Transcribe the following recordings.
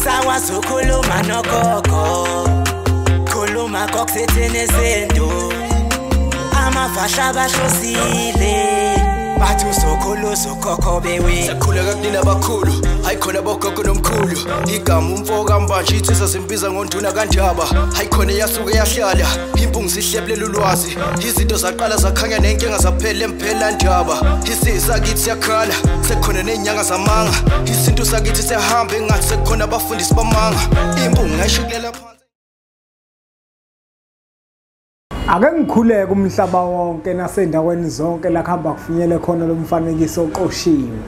Usakwazi ukukhuluma nogogo, khuluma kokusithini izinto, amavasha abahlosile bathi usokhuluza ukhokho bewe. Sakhuleka kunina abakhulu, hayi khona bogogo nomkhulu. Igama umfoka mbanje ithi sasimbiza ngonduna kanjaba. Hayi khona yasuke yahlala, impungu sihlebelela ulwazi. Izinto zaqala zakhanya nenkinga zaphela emphela njaba. Isisa kithi siyakhala, sekhona nenyanga zamanga. Izinto sakithi siyahamba engathi sekhona abafundisi bamanga. Impungu ngayishikelela phansi. Ake ngikhuleke umhlaba wonke nasendaweni zonke la khamba kufinyele khona lo mfanekiso oqoshiwe.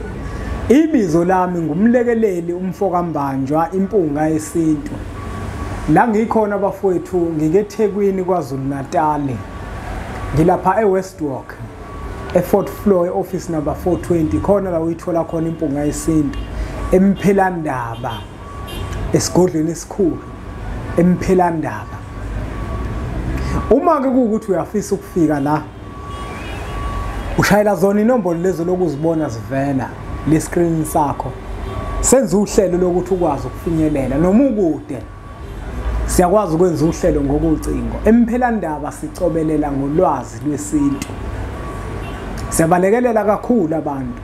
Ibizo lami ngumlekeleli umfoka mbanjwa impunga yesintu. La ngikhona abafowethu ngikeThekwini kwaZulu Natal. Ngilapha eWest Walk, e4th floor, office number 420. Khona la uyithola khona impunga yesintu eMphelandaba, esigodlweni esikhulu eMphelandaba. Uma ke ukuthi uyafisa ukufika la, ushayela zona inombolo lezo lokuzibona zivela le screen sakho. Senza uhlelo lokuthi ukwazi ukufinyelela noma ukude. Siyakwazi ukwenza uhlelo ngokucingo. Emphelandaba sicobelela ngolwazi lwesintu. Siyabalekelela kakhulu abantu.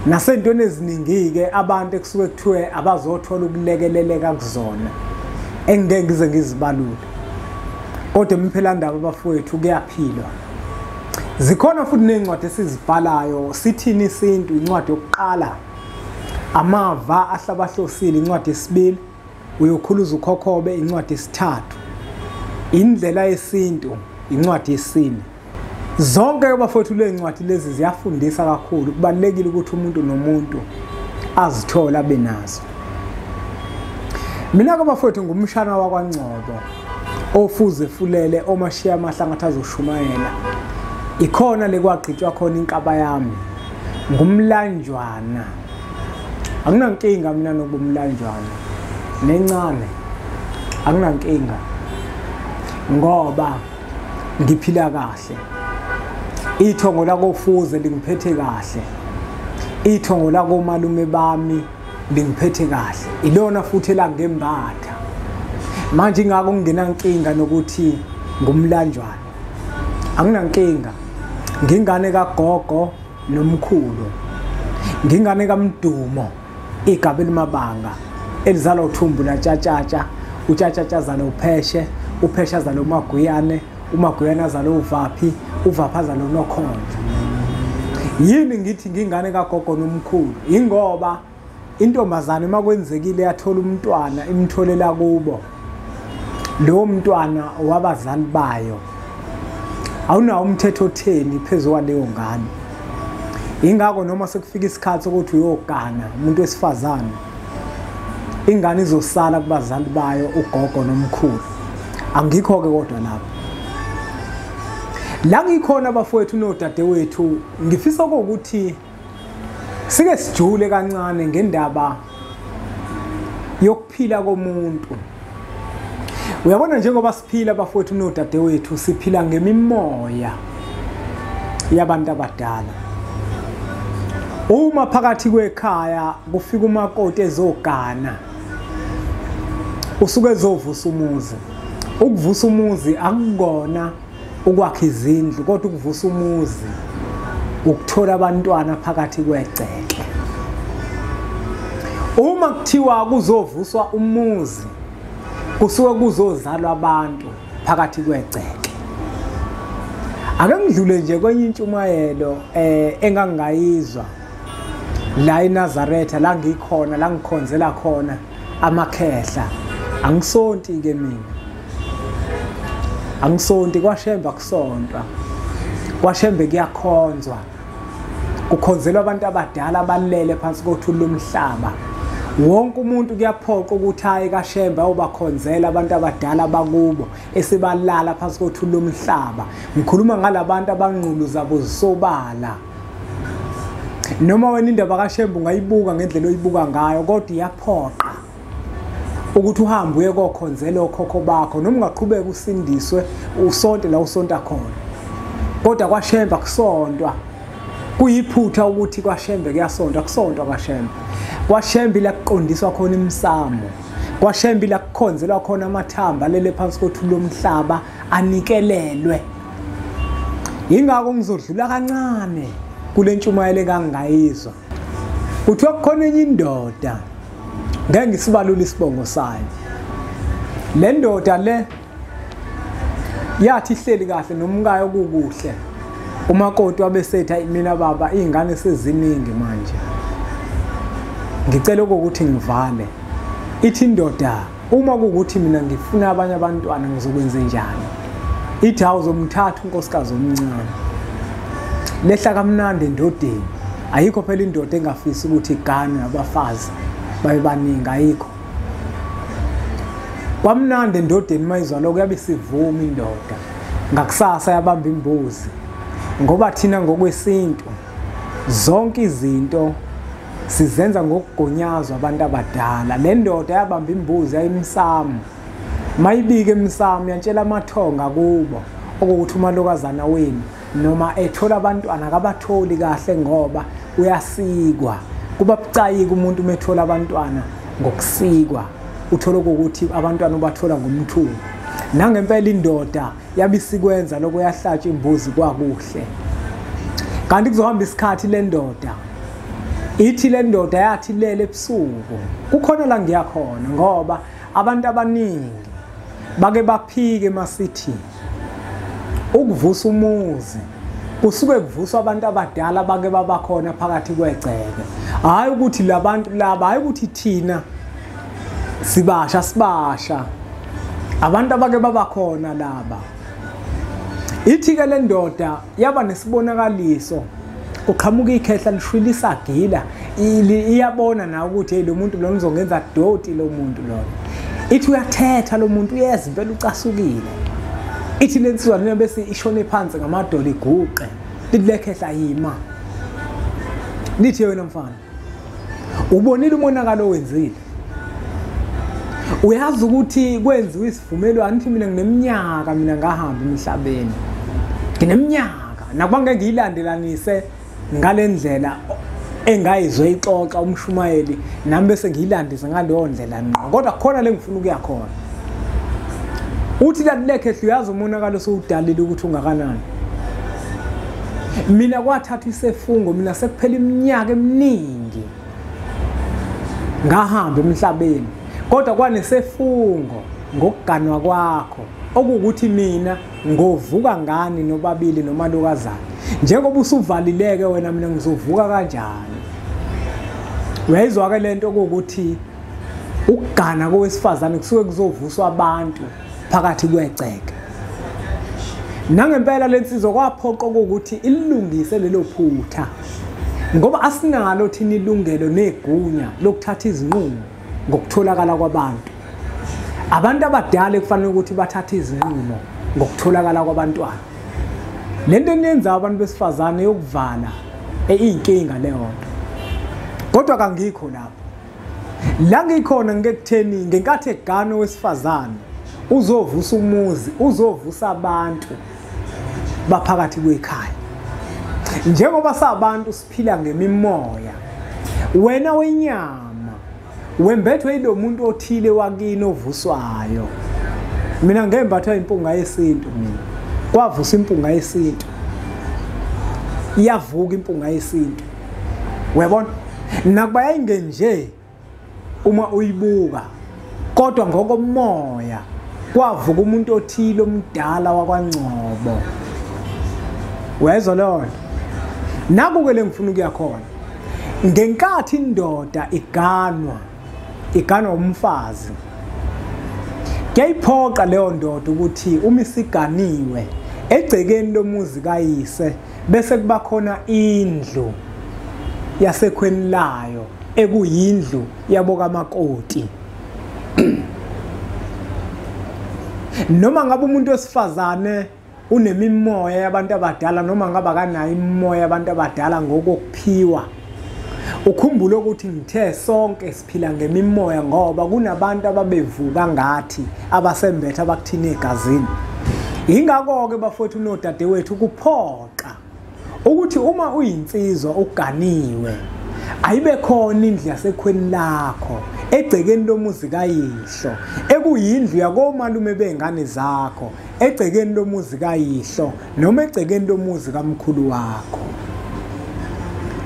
Nasentweni eziningi ke abantu ekusuke kuthiwe abazothola ukulekeleleka kuzona. Engeke ngize ngizibalule. Kodwa emphelandaba bafowethu kuyaphilwa. Zikhona futhi nencwadi esizibhalayo, sithini isintu, incwadi yokuqala. Amava ahlabahlosile, incwadi yesibili. Uyokhuluza ukhokhobe, incwadi yesithathu. Indlela yesintu, incwadi yesine. Zonke bafowethu le ncwadi lezi ziyafundisa kakhulu. Kubalulekile ukuthi umuntu nomuntu azithola benazo. Mina ke bafowethu ngumshana wakwaNgcobo. Ofuze fulele omashiya amahlangatha azoshumayela. Ikhona lekwagqitshwa khona inkaba yami. Ngumlanjwana. Akunankinga mina nokubumlanjwana. Nencane. Akunankinga. Ngoba ngiphila kahle. Ithongo lakofuze lingiphethe kahle. Ithongo lakomalume bami lingiphethe kahle. Ilona futhi elangembatha. Manje ngako nginankinga nokuthi ngumlanjwana. Anginankinga. Ngingane kagogo nomkhulu. Ngingane kaMdumo, igaba elimabanga elizala uThumbu laTshatshatsha, uTshatshatsha zalo uPheshe, uPheshe zalo uMaguyane, uMaguyane zalo uVaphi, uVapha zalo uNokhonjo. Yini ngithi ngingane kagogo nomkhulu? Ingoba intombazane makwenzekile yathola umntwana imtholela kubo. Lo mntwana wabazali bayo awunawo umthetho otheni phezulu kwaleyo ngane. Ingakho noma sekufika isikhathi sokuthi uyogana umuntu wesifazane, ingane izosala kubazali bayo ugogo nomkhulu. Angikho ke kodwa lapho. La ngikhona bafowethu nodadewethu, ngifisa ukuthi sike sijule kancane ngendaba yokuphila komuntu. Uyabona njengoba siphila bafowethu nodadewethu, siphila ngemimoya yabantu abadala. Uma phakathi kwekhaya kufika umakoti ezogana, usuke ezovusa umuzi. Ukuvusa umuzi akukona ukwakha izindlu, kodwa ukuvusa umuzi ukuthola abantwana phakathi kwegceke. Uma kuthiwa kuzovuswa umuzi, kusuke kuzozalwa abantu phakathi kwegceke. Ake ngidlule nje kwenye intshumayelo engangayizwa la eNazaretha, la ngikhona, la ngikhonzela khona amakhehla. Angisonti ke mina. Angisonti kwaShembe akusontwa. KwaShembe kuyakhonzwa. Kukhonzelwa abantu abadala abalele phansi kothuli lomhlaba. Wonke umuntu kuyaphoqa ukuthi hayi kaShembe awubakhonzela abantu abadala bakubo esibalala phansi kothuli lomhlaba. Ngikhuluma ngalabantu abanqulu zabo zisobala. Noma wena indaba kaShembe ungayibuka ngendlela oyibuka ngayo, kodwa iyaphoqa ukuthi uhambe uye kokhonzela okhokho bakho, noma ungaqhubeka usindiswe usonte la usonta khona. Kodwa kwaShembe akusontwa. kuyiphutha ukuthi kwaShembe kuyasonta kusonto kwaShembe. KwaShembe la kuqondiswa khona imsamo. KwaShembe la kukhonzelwa khona amathamba lele phansi kothu lomhlaba anikelelwe. Ingakho ngizodlula kancane kule ntshumayelo engangayizwa. Kuthiwa kukhona enye indoda ngeke ngisibalule isibongo sayo. Le ndoda le yathi ihleli kahle nomkayo kukuhle. Umakoti wabesetha mina baba izingane seziningi manje. Ngicela ukuthi ngivale. Ithi indoda uma kukuthi mina ngifuna abanye abantwana ngizokwenza njani? Ithi awuzomthatha unkosikazi omncane. Lehla kamnandi endodeni. Ayikho phela indoda engafisi ukuthi igane abafazi babe baningi ayikho. Kwamnandi endodeni mayizwa lokho yabe sivuma indoda. Ngakusasa yabamba imbuzi. Ngoba thina ngokwesintu zonke izinto sizenza ngokugonyazwa abantu abadala. Le ndoda yabamba imbuzi yayimsamo. Mayibike emsamo yantshela amathonga kubo ukuthi umalokazana wenu noma ethola abantwana akabatholi kahle ngoba uyasikwa. Kuba bucayika umuntu umethola abantwana ngokusikwa. Uthola ukuthi abantwana ubathola ngomthungo. Nangempela indoda yabisikwenza lokho yahlatsha imbuzi kwakuhle. Kanti kuzohamba isikhathi le ndoda. Ithi le ndoda yathi lele ebusuku. Kukhona la ngiyakhona ngoba abantu abaningi bake baphike emasithi. Ukuvusa umuzi kusuke kuvuswa abantu abadala bake babakhona phakathi kwegceke. Hayi ukuthi labantu laba hayi ukuthi thina sibasha. Abantu abake babakhona laba. Ithi ke le ndoda yaba nesibonakaliso. Uqhamuka ikhehla lishwilisa gila. Iyabona na ukuthi lo muntu lo uzongenza doti lo muntu lo. Ithi uyathetha lo muntu uyeza impela ucasukile. Ithi lensizwa lena bese ishone phansi ngamadolo iguqe. Lithi lekhehla yima. Lithi wena mfana. Ubonile umonakalo wenzile. Uyazi ukuthi kwenziwe isivumelwano nithi mina ngineminyaka mina ngahamba emhlabeni. Ngineminyaka nakubangeke ngiyilandelanise ngalendlela engayizwe ixoxa umshumayeli nami bese ngiyilandisa ngaleyo ndlela ngqo. Kodwa khona le ngifuna ukuya khona. Uthi lakhehla uyazi umonakalo sowudalile ukuthi ungakanani. Mina kwathatha isefungo mina sekuphela iminyaka eminingi ngahamba emhlabeni. Kodwa kwanesefungo ngokuganwa kwakho okukuthi mina ngovuka ngani nobabili nomalokazana. Njengoba usuvalileke wena mina ngizovuka kanjani. Uyayizwa ke lento ukuthi ukugana kowesifazane kusuke kuzovuswa abantu phakathi kwegceke. Nangempela lensizwa kwaphoqa ukuthi ilungise lelo phutha. Ngoba asinalo thina ilungelo negunya lokuthatha izinqumo ngokutholakala kwabantu. Abantu abadala kufanele ukuthi bathathe izinqumo ngokutholakala kwabantwana. Lento enenza abantu besifazane yokuvala inkinga leyo nto. Kodwa kangikho lapho. La ngikhona ngekutheni ngenkathi egano wesifazane uzovusa umuzi, uzovusa abantu baphakathi kwekhaya. Njengoba sabantu siphila ngemimoya. Wena wenyama wembethwe yilo muntu othile wakini ovuswayo. Mina ngembathwa impunga yesintu mina. Kwavusa impunga yesintu. Iyavuka impunga yesintu. Uyabona? Nakuba yayingenje uma uyibuka. Kodwa ngokomoya kwavuka umuntu othile omdala wakwaNgcobo. Uyezwa lo nto? Nakuke le ngifuna ukuya khona. Ngenkathi indoda iganwa umfazi. Kuyayiphoqa leyo ndoda ukuthi uma isiganiwe egcekeni lomuzi kayise bese kuba khona indlu yasekhweni layo ekuyindlu yabo kamakoti. Noma ngabe umuntu wesifazane unemimoya yabantu abadala noma ngabe akanayo imimoya yabantu abadala ngokuphiwa. Ukhumbule ukuthi ngithe sonke siphila ngemimoya ngoba kunabantu ababevuka ngathi abasembethe abakuthina egazini. Ingakho ke bafowethu nodadewethu kuphoqa ukuthi uma uyinsizwa uganiwe ayibe khona indlu yasekhweni lakho egcekeni lomuzi kayihlo ekuyindlu yakomalume bengane zakho egcekeni lomuzi kayihlo noma egcekeni lomuzi kamkhulu wakho.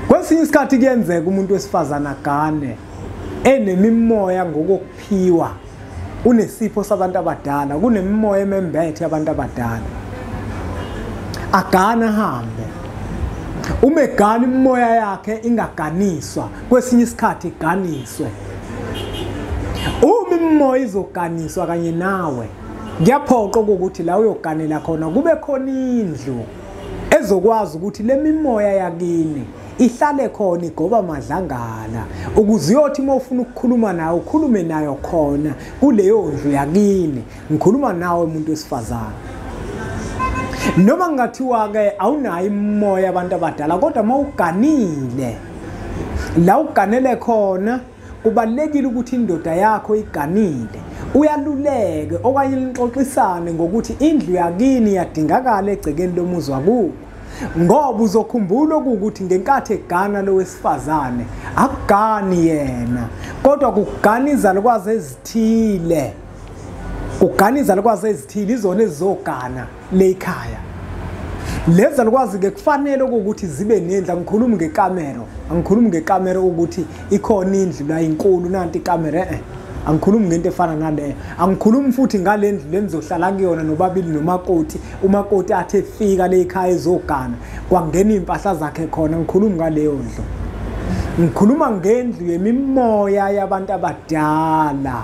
Kwesinye isikhathi kuyenzeka umuntu wesifazana agane enemimoya ngokuphiwa, unesipho sabantu abadala, kunemimoya emembethe yabantu abadala, agana hambe. Uma egana imimoya yakhe ingaganiswa, kwesinye isikhathi iganiswe. Uma imimoya izoganiswa kanye nawe, kuyaphoqa ukuthi la uyoganela khona kube khona indlu ezokwazi ukuthi le mimoya yakini ihlale khona igoba madlangala, ukuze uyothi uma ufuna ukukhuluma nayo ukhulume nayo khona kuleyo ndlu yakini. Ngikhuluma nawe umuntu wesifazana. Noma ngathiwa ke awunayo imimoya abantu abadala, kodwa mawuganile la uganele khona kubalulekile ukuthi indoda yakho iganile uyaluleke okanye nixoxisane ngokuthi indlu yakini yadingakala egcekeni lomuzi wakubo, ngoba uzokhumbula ukuthi ngenkathi egana lo wesifazane akugani yena kodwa kugana izalukwazi ezithile. Kugana izalukwazi ezithile izona ezizogana lekhaya. Lezi zalukwazi ke kufanele ukuthi zibe nendlu. Angikhulumi ngekamero, angikhulumi ngekamero ukuthi ikhona indlu la inkulu nanti ikamera angikhulumi ngento efana naleyo. Angikhulumi futhi ngale ndlu lenizohlala kuyona nobabili nomakoti, umakoti athi efika lekhaya ezogana kwangena impahla zakhe khona. Angikhulumi ngaleyo ndlu, ngikhuluma ngendlu yemimoya yabantu abadala.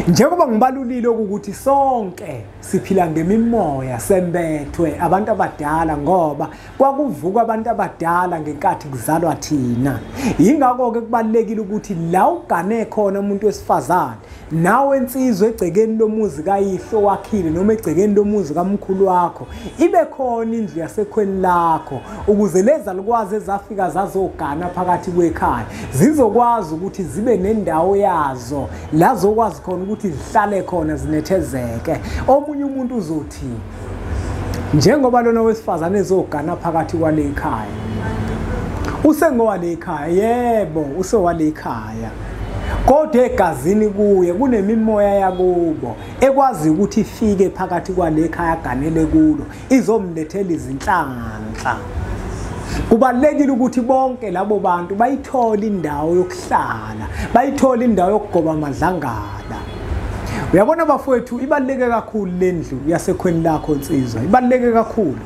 Njengoba ngibalulile ukuthi sonke siphila ngemimoya, sembethwe abantu abadala ngoba kwakuvuka abantu abadala ngenkathi kuzalwa thina. Yingakho ke kubalulekile ukuthi la ugane khona umuntu wesifazane, nawe insizwe egcekeni lomuzi kayihlo wakhile noma egcekeni lomuzi kamkhulu wakho, ibe khona indlu yasekhweni lakho ukuze leza likwazi ezafika zazogana phakathi kwekhaya zizokwazi ukuthi zibe nendawo yazo la zokwazi khona ukuthi zihlale khona zinethezeke. Omunye umuntu uzothi njengoba lona wesifazane ezogana phakathi kwale ekhaya, usengowale ekhaya, yebo usewale ekhaya, kodwa egazini kuye kunemimoya yakubo ekwazi ukuthi ifike phakathi kwale ekhaya aganele kulo izomlethela izinhlanhla. Kubalulekile ukuthi bonke labo bantu bayithole indawo yokuhlala, bayithole indawo yokugoba amadlangala. Uyabona bafowethu, ibaluleke kakhulu le ndlu yasekhweni lakho insizwa, ibaluleke kakhulu.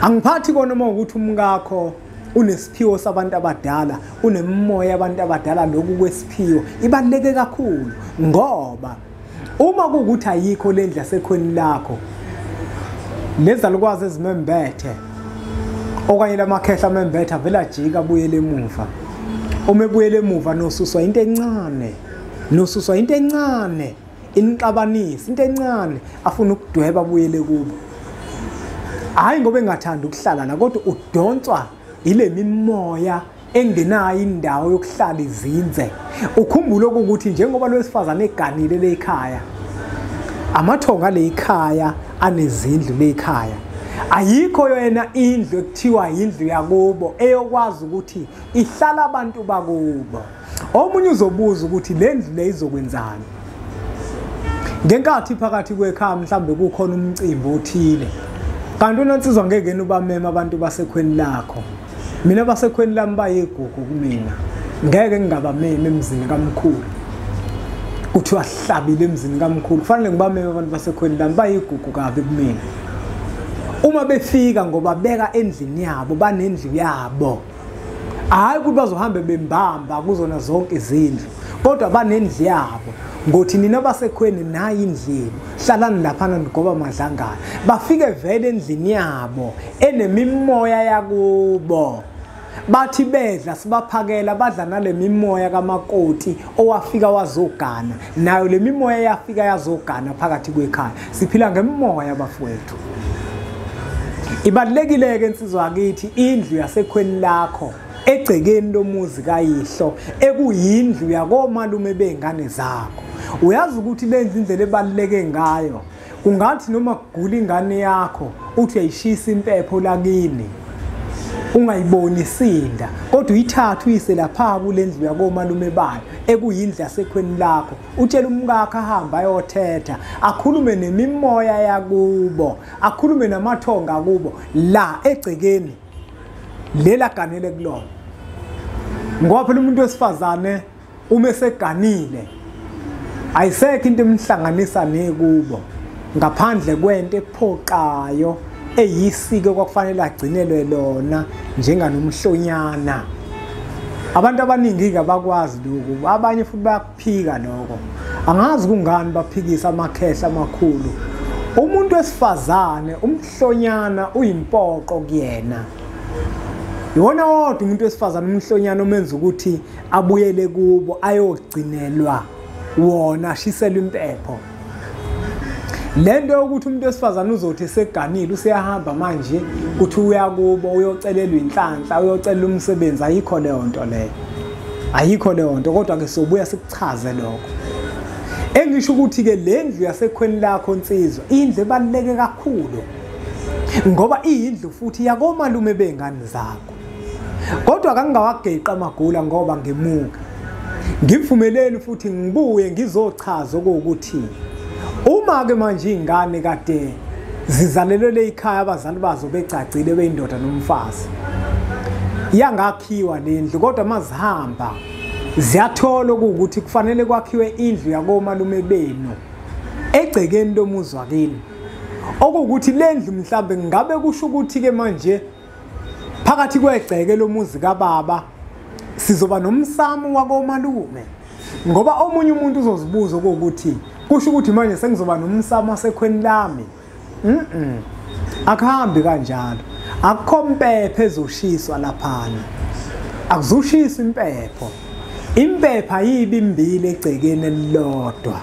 Angiphathi kona uma ukuthi umkakho unesiphiwo sabantu abadala, unemimoya yabantu abadala, lokhu kwesiphiwo ibaluleke kakhulu ngoba uma kuukuthi ayikho le ndlu yasekhweni lakho, lezalukwazi ezimembethe okanye lamakhehla amembethe avela jika abuyele emuva. Uma ebuyele emuva nosuswa into encane, nosuswa into encane, inixabanisa into encane, afuna ukudweba abuyele kubo. Hayi ngoba engathanda ukuhlala la, kodwa udonswa ile mimoya engenayo indawo yokuhlala izinze. Ukhumbule ukuthi njengoba lo wesifazane eganile le ekhaya, amathonga le ekhaya anezindlu le ekhaya, ayikho yena indlu ekuthiwa indlu yakubo eyokwazi ukuthi ihlala abantu bakubo. Omunye uzobuza ukuthi le ndlu le izokwenzani ngenkathi phakathi kwekhaya mhlambe kukhona umcimbi othile, kanti unansizwa ngeke ubamema abantu basekhweni lakho. Mina basekhweni lami bayigugu kumina, ngeke ngingabameme emzini kamkhulu. Kuthiwa hlabile emzini kamkhulu, kufanele ngibameme abantu basekhweni lami, bayigugu kabi kumina. Uma befika ngoba beka endlini yabo, banendlu yabo, hayi ukuthi bazohambe bembamba kuzona zonke izindlu, kodwa banendlu yabo. Ngothi nina basekhweni nayi indlini, hlalani laphana nigoba amadlangala. Bafike vele endlini yabo enemimoya yakubo, bathi bedla sibaphakela, badla nale mimoya kamakoti owafika wazogana, nayo le mimoya yafika yazogana phakathi kwekhaya. Siphila ngemimoya bafowethu. Ibalulekile ke insizwa yakithi indlu yasekhweni lakho egcekeni lomuzi kayihlo ekuyindlu yakomalume bengane zakho. Uyazi ukuthi le ndlela ebaluleke ngayo, kungathi noma kugula ingane yakho uthi uyayishisa impepho lakini ungayiboni isinda kodwa uyithatha uyise lapha kule ndlu yakomalume bayo ekuyindlu yasekhweni lakho utshela umkakhe ahamba ayothetha akhulume nemimoya yakubo akhulume namathonga kubo la egcekeni lela ganele kulona ngoba phela umuntu wesifazane uma eseganile ayisekho into emhlanganisa nekubo ngaphandle kwento ephoqayo eyisiko kwakufanele agcinelwe lona njenganomhlonyana. Abantu abaningi ke abakwazi lokho, abanye futhi bayakuphika lokho. Angazi kungani baphikisa amakhehla amakhulu. Umuntu wesifazane umhlonyana uyimpoqo kuyena. Yona wodwa umuntu wesifazane umhlonyana omenza ukuthi abuyele kubo ayogcinelwa wona ashiselwe impepho. Lento yokuthi umuntu wesifazane uzothi eseganile useyahamba manje kuthi uya kubo uyocelelwa inhlanhla uyocelela umsebenzi ayikho leyo nto leyo. Ayikho leyo nto kodwa ke sobuya sikuchaze lokho. Engisho ukuthi ke lendlu yasekhweni lakho nsizwa indlu ebaluleke kakhulu. Ngoba indlu futhi yakomalume bengane zakho. Kodwa kangingawageqa amagula ngoba ngemuka. Ngivumeleni futhi ngibuye ngizochaza ukuthi uma ke manje ingane kade zizalelwe ekhaya abazali bazo becacile beyindoda nomfazi yangakhiwa lendlu kodwa mazihamba ziyathola ukuthi kufanele kwakhiwe indlu yakomalume benu egcekeni lomuzi wakini okuthi lendlu mhlambe ngabe kusho ukuthi ke manje phakathi kwegceke lomuzi kababa sizoba nomsamo wakomalume ngoba omunye umuntu uzozibuza ukuthi kusho ukuthi manje sengizoba nomsamo wasekhweni lami. Akuhambi kanjalo. Akukho impepho ezoshiswa laphana. Akuzushisa impepho. Impepho ayibi imbili egcekeni elilodwa.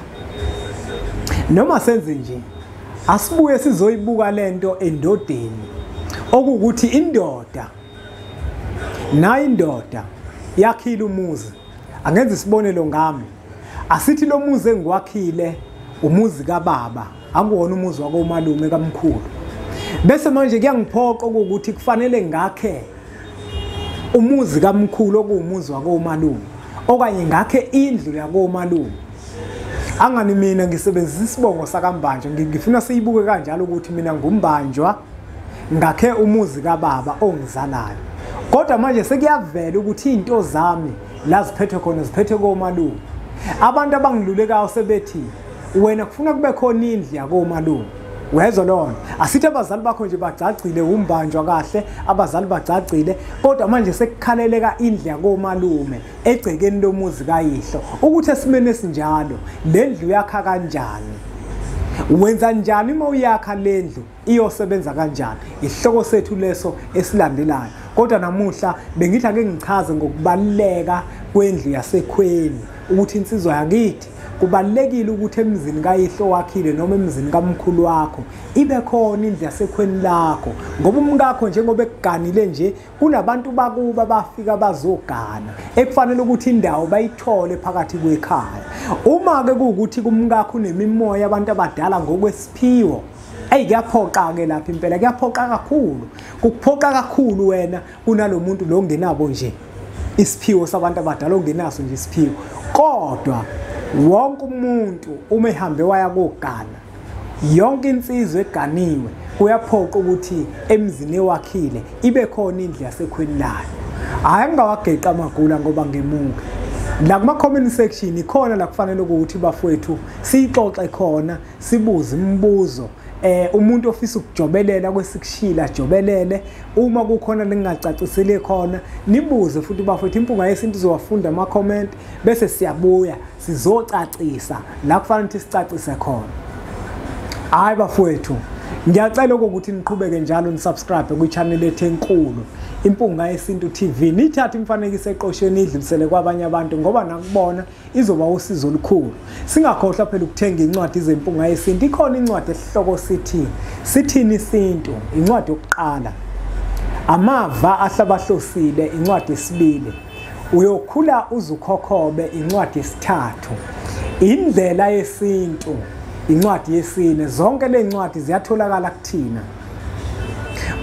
Noma senze nje asibuye sizoyibuka lento endodeni okuthi indoda na indoda yakhile umuzi. Angenza isibonelo ngami. Asithi lo muzi engwakhile umuzi kababa akuwona umuzi wakomalume kamkhulu. Bese manje kuyangiphoqa ukuthi kufanele ngakhe umuzi kamkhulu okuwumuzi wakomalume okanye ngakhe indlu yakomalume. Angani mina ngisebenzisa isibongo sakambanje ngifuna siyibuke kanjalo ukuthi mina ngumbanjwa ngakhe umuzi kababa ongizalayo. Kodwa manje sekuyavela ukuthi into zami la ziphethe khona ziphethe komalume. Abantu abangilulekayo sebethi wena kufuna kube khona indlu yakomalume. Wezwa lona asithi abazali bakho nje bagcagcile umbanjwa kahle abazali bagcagcile kodwa manje sekukhaleleka indlu yakomalume egcekeni lomuzi kayihlo ukuthi esimene esinjalo lendlu yakha kanjani wenza njani uma uyakha lendlu iyosebenza kanjani isihloko sethu leso esilandelayo. Kodwa namuhla bengithi ake ngichaze ngokubaluleka kwendlu yasekhweni ukuthi insizwa yakithi kubalulekile ukuthi emzini kayihlo wakhile noma emzini kamkhulu wakho ibe khona indlu yasekhweni lakho ngoba umkakho njengoba ekuganile nje kunabantu bakuba bafika bazogana ekufanele ukuthi indawo bayithole phakathi kwekhaya. Uma ke kuukuthi kumkakho unemimoya abantu abadala ngokwesiphiwo kuyaphoqa ke lapha impela kuyaphoqa kakhulu kuphoqa kakhulu wena kunalomuntu lo ngenabo nje isiphiwo sabantu abadala ongenaso nje isiphiwo. Kodwa wonke umuntu uma ehambe waya kogana yonke insizwe eganiwe kuyaphoqa ukuthi emzini wakhile ibe khona indlu yasekhweni layo. Hayi ngingawageqa amagula ngoba ngemuka la kuma comment section ikhona la kufanele ukuthi bafowethu sixoxe khona sibuze imibuzo. Umuntu ofisa ukujobelela kwesikushila ajobelele uma kukhona lingacacisele khona nibuze futhi bafethu impunga yesintu izowafunda ama comment bese siyabuya sizocacisa la kufanele ukuthi sicacise khona. Hayi bafethu ngiyacela ukuthi niqhubeke njalo nisubscribe ku channel ethu enkulu Impunga Yesintu TV nithatha imfanekiso eqosheni idlulisele kwabanye abantu ngoba nakubona izoba usizo olukhulu. Singakhohlwa phela ukuthenga incwadi zempunga yesintu. Ikhona incwadi esihloko sithini isintu, incwadi yokuqala. Amava ahlabahlosile, incwadi yesibili. Uyokhula uzukhokhobe, incwadi yesithathu. Indlela yesintu, incwadi yesine. Zonke le ncwadi ziyatholakala kuthina.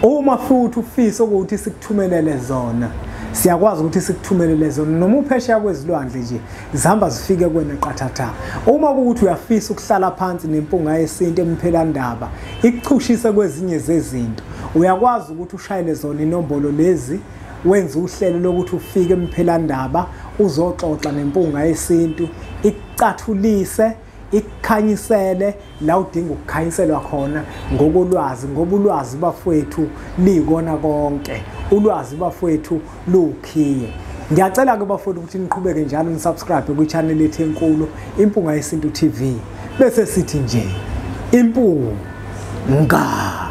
Uma futhi ufisa ukuthi sikuthumelele zona, siyakwazi ukuthi sikuthumelele zona noma uphesheya kwezilwandle nje zihamba zifike kuwena qathatha. Uma ukuthi uyafisa ukuhlala phansi nempunga yesintu emphelandaba ikuchushise kwezinye zezinto, uyakwazi ukuthi ushayele zona inombolo lezi, wenze uhlelo lokuthi ufike emphelandaba uzoxoxa nempunga yesintu, ikucathulise, ikukhanyisele la udinga ukukhanyiselwa khona ngokolwazi, ngoba ulwazi bafowethu likona konke, ulwazi bafowethu lukhiye. Ngiyacela ke bafowethu ukuthi niqhubeke njalo nisubscribe kwi-channel yethu enkulu Impunga Yesintu TV, bese sithi nje impunga.